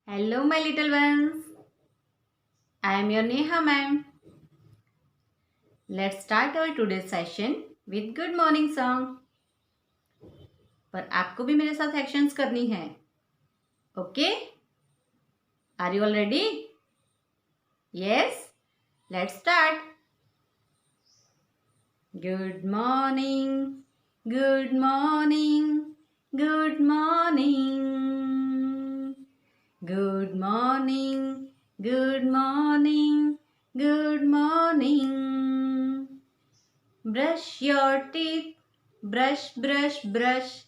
Hello, my little ones. I am your Neha ma'am. Let's start our today's session with good morning song. पर आपको भी मेरे साथ actions करनी है. Okay? Are you all ready? Yes? Let's start. Good morning. Good morning. Good morning. Good morning. Good morning. Good morning. Brush your teeth. Brush, brush, brush.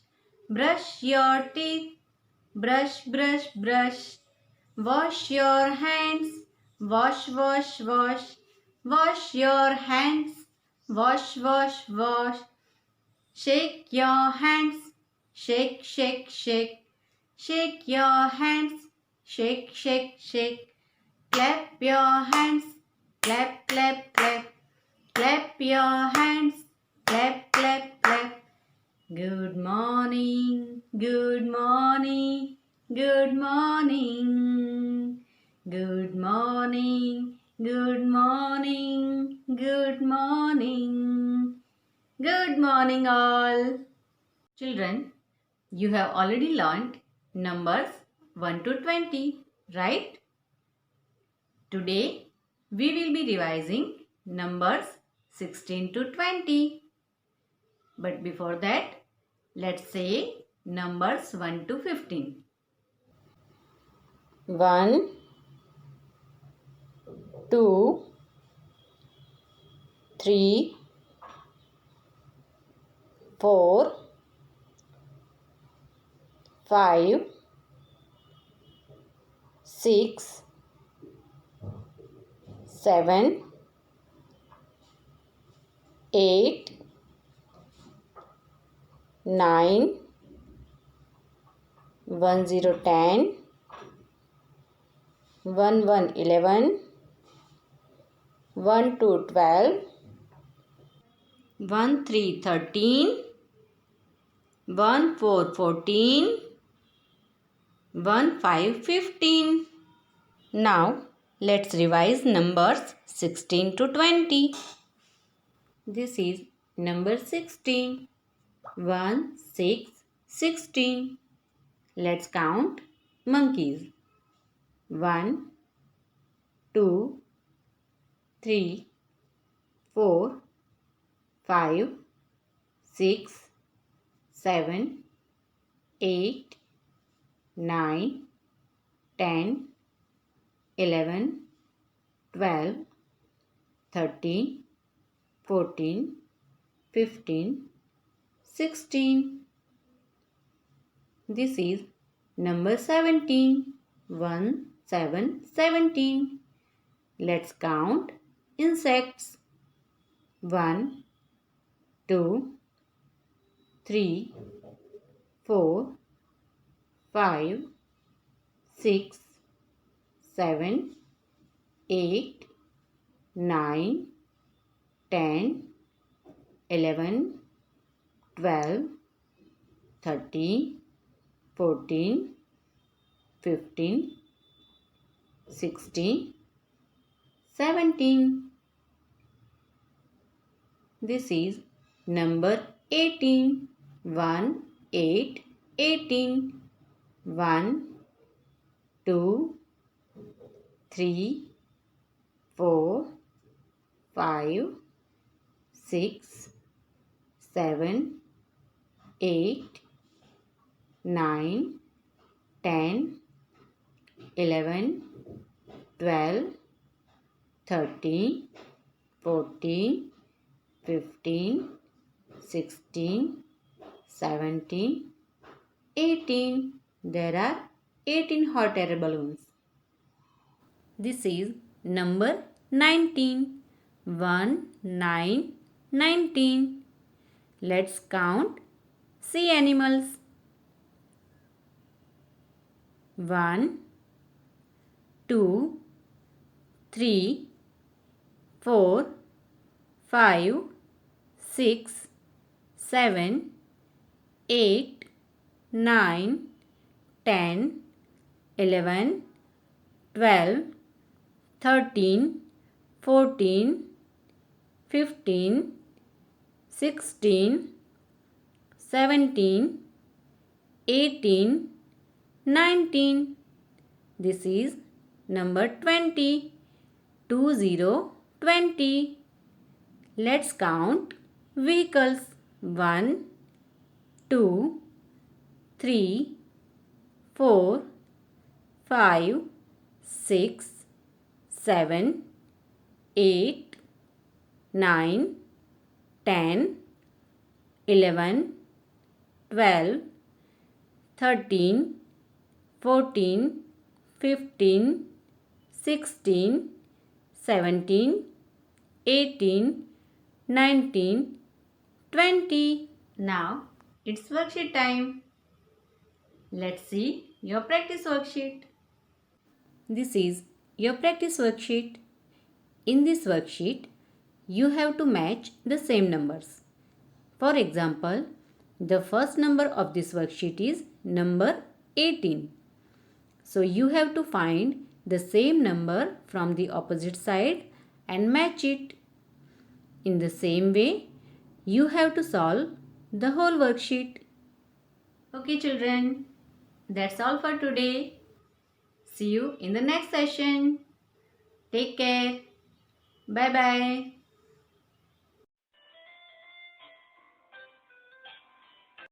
Brush your teeth. Brush, brush, brush. Wash your hands. Wash, wash, wash. Wash your hands. Wash, wash, wash. Shake your hands. Shake, shake, shake. Shake your hands. Shake, shake, shake. Clap your hands. Clap, clap, clap. Clap your hands. Clap, clap, clap. Good morning. Good morning. Good morning. Good morning. Good morning. Good morning. Good morning, all. Children, you have already learned numbers 1 to 20, right? Today, we will be revising numbers 16 to 20. But before that, let's say numbers 1 to 15. 1, 2, 3, 4, 5, 6, 7, 8, 9, 1 0 10, 1 1 11, 1 2 12, 1 3 13, 1 4 14, 1 5 15. Now let's revise numbers 16 to 20. This is number 16. 1 6 16. Let's count monkeys. 1 2 3 4 5 6 7 8 9 10 11 12 13 14 15 16. This is number 17. 1 7 17. Let's count insects. 1 2 3 4 5 6 7 8 9 10 11 12 13 14 15 16 17. This is number 18. 1 8 18. 1 2 3 4 5 6 7 8 9 10 11 12 13 14 15 16 17 18. There are 18 hot air balloons. This is number 19. 1 9 19. Let's count sea animals. 1 2 3 4 5 6 7 8 9 10 11 12, 13, 14, 15, 16, 17, 18, 19. This is number 20. 20. Let's count vehicles. 1, 2, 3, 4, 5, 6, 7, 8, 9, 10, 11, 12, 13, 14, 15, 16, 17, 18, 19, 20. Now it's worksheet time. Let's see your practice worksheet. This is your practice worksheet. In this worksheet, you have to match the same numbers. For example, the first number of this worksheet is number 18. So you have to find the same number from the opposite side and match it. In the same way, you have to solve the whole worksheet. Okay children, that's all for today. See you in the next session. Take care. Bye bye.